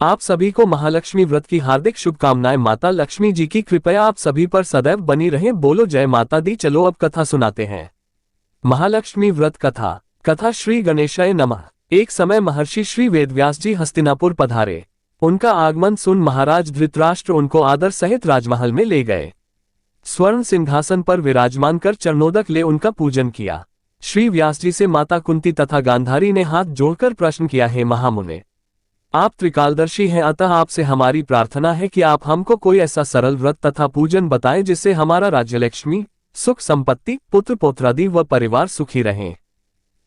आप सभी को महालक्ष्मी व्रत की हार्दिक शुभकामनाएं। माता लक्ष्मी जी की कृपया आप सभी पर सदैव बनी रहे। बोलो जय माता दी। चलो अब कथा सुनाते हैं। महालक्ष्मी व्रत कथा। कथा श्री गणेशाय नमः। एक समय महर्षि श्री वेदव्यास जी हस्तिनापुर पधारे। उनका आगमन सुन महाराज धृतराष्ट्र उनको आदर सहित राजमहल में ले गए। स्वर्ण सिंहासन पर विराजमान कर चरणोदक ले उनका पूजन किया। श्री व्यास जी से माता कुंती तथा गांधारी ने हाथ जोड़कर प्रश्न किया, हे महामुने, आप त्रिकालदर्शी हैं, अतः आपसे हमारी प्रार्थना है कि आप हमको कोई ऐसा सरल व्रत तथा पूजन बताएं जिससे हमारा राज्यलक्ष्मी, सुख संपत्ति, पुत्र पौत्रादि व परिवार सुखी रहें।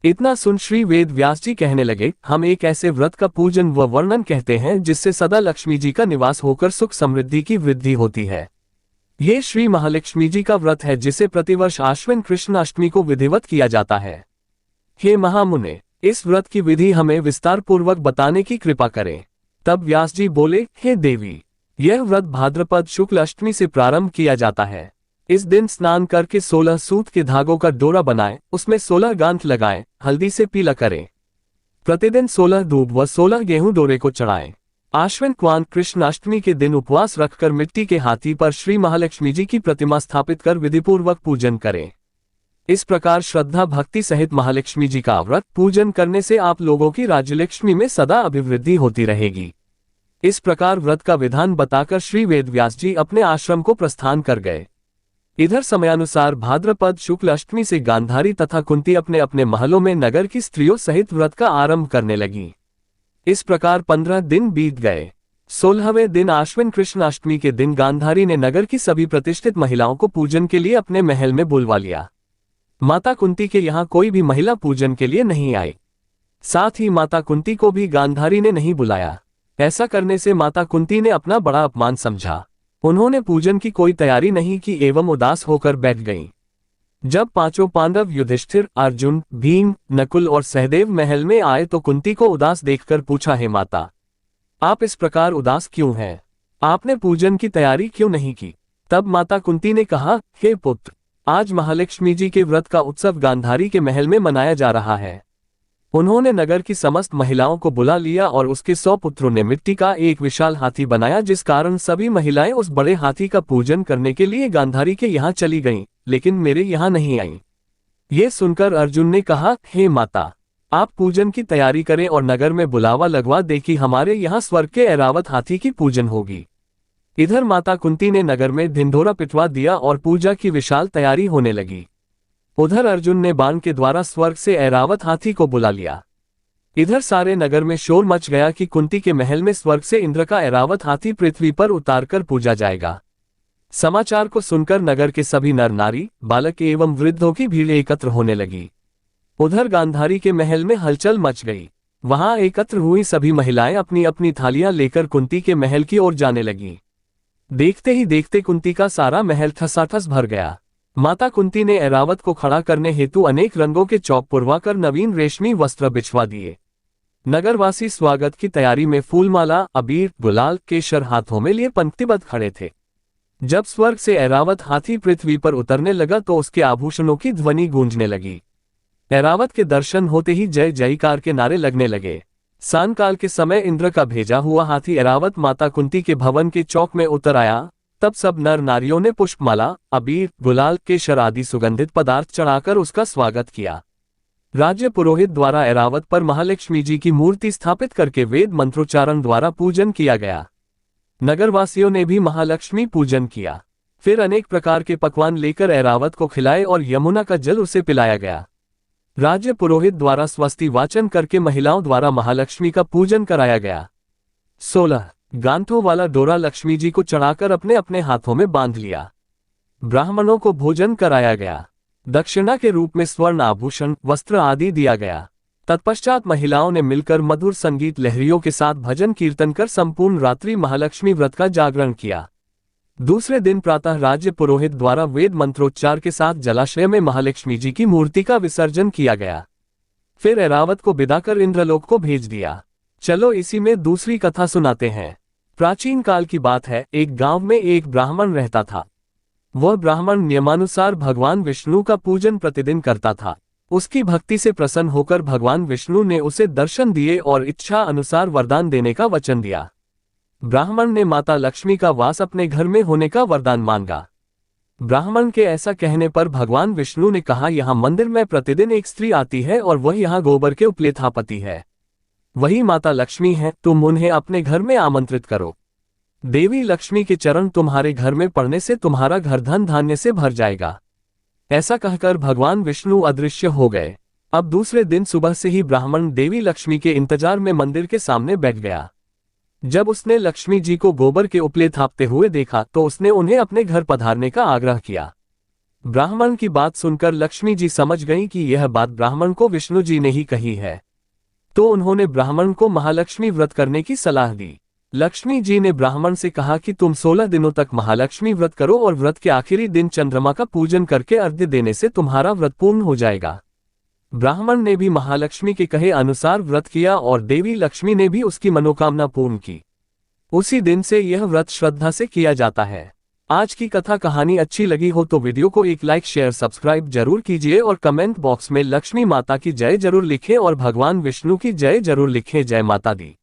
इतना सुन श्री वेद व्यास जी कहने लगे, हम एक ऐसे व्रत का पूजन व वर्णन कहते हैं जिससे सदा लक्ष्मी जी का निवास होकर सुख समृद्धि की वृद्धि होती है। ये श्री महालक्ष्मी जी का व्रत है जिसे प्रतिवर्ष आश्विन कृष्ण अष्टमी को विधिवत किया जाता है। हे महामुने, इस व्रत की विधि हमें विस्तार पूर्वक बताने की कृपा करें। तब व्यास जी बोले, हे देवी, यह व्रत भाद्रपद शुक्ल अष्टमी से प्रारंभ किया जाता है। इस दिन स्नान करके 16 सूत के धागों का डोरा बनाएं, उसमें 16 गांठ लगाएं, हल्दी से पीला करें। प्रतिदिन 16 दूब व 16 गेहूं डोरे को चढ़ाएं। आश्विन क्वांत कृष्ण अष्टमी के दिन उपवास रखकर मिट्टी के हाथी पर श्री महालक्ष्मी जी की प्रतिमा स्थापित कर विधिपूर्वक पूजन करें। इस प्रकार श्रद्धा भक्ति सहित महालक्ष्मी जी का व्रत पूजन करने से आप लोगों की राज्यलक्ष्मी में सदा अभिवृद्धि होती रहेगी। इस प्रकार व्रत का विधान बताकर श्री वेदव्यास जी अपने आश्रम को प्रस्थान कर गए। इधर समयानुसार भाद्रपद शुक्ल अष्टमी से गांधारी तथा कुंती अपने अपने महलों में नगर की स्त्रियों सहित व्रत का आरंभ करने लगी। इस प्रकार 15 दिन बीत गए। 16वें दिन आश्विन कृष्ण अष्टमी के दिन गांधारी ने नगर की सभी प्रतिष्ठित महिलाओं को पूजन के लिए अपने महल में बुलवा लिया। माता कुंती के यहाँ कोई भी महिला पूजन के लिए नहीं आई। साथ ही माता कुंती को भी गांधारी ने नहीं बुलाया। ऐसा करने से माता कुंती ने अपना बड़ा अपमान समझा। उन्होंने पूजन की कोई तैयारी नहीं की एवं उदास होकर बैठ गईं। जब पांचों पांडव युधिष्ठिर, अर्जुन, भीम, नकुल और सहदेव महल में आए तो कुंती को उदास देखकर पूछा, हे माता, आप इस प्रकार उदास क्यों हैं? आपने पूजन की तैयारी क्यों नहीं की? तब माता कुंती ने कहा, हे पुत्र, आज महालक्ष्मी जी के व्रत का उत्सव गांधारी के महल में मनाया जा रहा है। उन्होंने नगर की समस्त महिलाओं को बुला लिया और उसके 100 पुत्रों ने मिट्टी का एक विशाल हाथी बनाया, जिस कारण सभी महिलाएं उस बड़े हाथी का पूजन करने के लिए गांधारी के यहाँ चली गईं, लेकिन मेरे यहाँ नहीं आईं। ये सुनकर अर्जुन ने कहा, हे माता, आप पूजन की तैयारी करें और नगर में बुलावा लगवा दे कि हमारे यहाँ स्वर्ग के ऐरावत हाथी की पूजन होगी। इधर माता कुंती ने नगर में ढिंढोरा पिटवा दिया और पूजा की विशाल तैयारी होने लगी। उधर अर्जुन ने बाण के द्वारा स्वर्ग से ऐरावत हाथी को बुला लिया। इधर सारे नगर में शोर मच गया कि कुंती के महल में स्वर्ग से इंद्र का ऐरावत हाथी पृथ्वी पर उतारकर पूजा जाएगा। समाचार को सुनकर नगर के सभी नर नारी, बालक एवं वृद्धों की भीड़ एकत्र होने लगी। उधर गांधारी के महल में हलचल मच गई। वहां एकत्र हुई सभी महिलाएं अपनी अपनी थालियां लेकर कुंती के महल की ओर जाने लगी। देखते ही देखते कुंती का सारा महल ठसाठस भर गया। माता कुंती ने ऐरावत को खड़ा करने हेतु अनेक रंगों के चौक पुरवाकर नवीन रेशमी वस्त्र बिछवा दिए। नगरवासी स्वागत की तैयारी में फूलमाला, अबीर, गुलाल, केशर हाथों में लिए पंक्तिबद्ध खड़े थे। जब स्वर्ग से ऐरावत हाथी पृथ्वी पर उतरने लगा तो उसके आभूषणों की ध्वनि गूंजने लगी। ऐरावत के दर्शन होते ही जय जयकार के नारे लगने लगे। सायंकाल के समय इंद्र का भेजा हुआ हाथी ऐरावत माता कुंती के भवन के चौक में उतर आया। तब सब नर नारियों ने पुष्पमाला, अबीर, गुलाल, केशर आदि सुगंधित पदार्थ चढ़ाकर उसका स्वागत किया। राज्य पुरोहित द्वारा ऐरावत पर महालक्ष्मी जी की मूर्ति स्थापित करके वेद मंत्रोच्चारण द्वारा पूजन किया गया। नगरवासियों ने भी महालक्ष्मी पूजन किया। फिर अनेक प्रकार के पकवान लेकर ऐरावत को खिलाए और यमुना का जल उसे पिलाया गया। राज्य पुरोहित द्वारा स्वस्ति वाचन करके महिलाओं द्वारा महालक्ष्मी का पूजन कराया गया। 16 गांठों वाला डोरा लक्ष्मी जी को चढ़ाकर अपने अपने हाथों में बांध लिया। ब्राह्मणों को भोजन कराया गया। दक्षिणा के रूप में स्वर्ण आभूषण, वस्त्र आदि दिया गया। तत्पश्चात महिलाओं ने मिलकर मधुर संगीत लहरियों के साथ भजन कीर्तन कर संपूर्ण रात्रि महालक्ष्मी व्रत का जागरण किया। दूसरे दिन प्रातः राज्य पुरोहित द्वारा वेद मंत्रोच्चार के साथ जलाशय में महालक्ष्मी जी की मूर्ति का विसर्जन किया गया। फिर ऐरावत को विदा कर इंद्रलोक को भेज दिया। चलो इसी में दूसरी कथा सुनाते हैं। प्राचीन काल की बात है, एक गांव में एक ब्राह्मण रहता था। वह ब्राह्मण नियमानुसार भगवान विष्णु का पूजन प्रतिदिन करता था। उसकी भक्ति से प्रसन्न होकर भगवान विष्णु ने उसे दर्शन दिए और इच्छा अनुसार वरदान देने का वचन दिया। ब्राह्मण ने माता लक्ष्मी का वास अपने घर में होने का वरदान मांगा। ब्राह्मण के ऐसा कहने पर भगवान विष्णु ने कहा, यहाँ मंदिर में प्रतिदिन एक स्त्री आती है और वह यहाँ गोबर के उपलेथापति है। वही माता लक्ष्मी है, तुम उन्हें अपने घर में आमंत्रित करो। देवी लक्ष्मी के चरण तुम्हारे घर में पड़ने से तुम्हारा घर धन धान्य से भर जाएगा। ऐसा कहकर भगवान विष्णु अदृश्य हो गए। अब दूसरे दिन सुबह से ही ब्राह्मण देवी लक्ष्मी के इंतजार में मंदिर के सामने बैठ गया। जब उसने लक्ष्मी जी को गोबर के उपले थापते हुए देखा तो उसने उन्हें अपने घर पधारने का आग्रह किया। ब्राह्मण की बात सुनकर लक्ष्मी जी समझ गईं कि यह बात ब्राह्मण को विष्णु जी ने ही कही है, तो उन्होंने ब्राह्मण को महालक्ष्मी व्रत करने की सलाह दी। लक्ष्मी जी ने ब्राह्मण से कहा कि तुम 16 दिनों तक महालक्ष्मी व्रत करो और व्रत के आखिरी दिन चंद्रमा का पूजन करके अर्घ्य देने से तुम्हारा व्रत पूर्ण हो जाएगा। ब्राह्मण ने भी महालक्ष्मी के कहे अनुसार व्रत किया और देवी लक्ष्मी ने भी उसकी मनोकामना पूर्ण की। उसी दिन से यह व्रत श्रद्धा से किया जाता है। आज की कथा कहानी अच्छी लगी हो तो वीडियो को एक लाइक शेयर सब्सक्राइब जरूर कीजिए और कमेंट बॉक्स में लक्ष्मी माता की जय जरूर लिखें और भगवान विष्णु की जय जरूर लिखें। जय माता दी।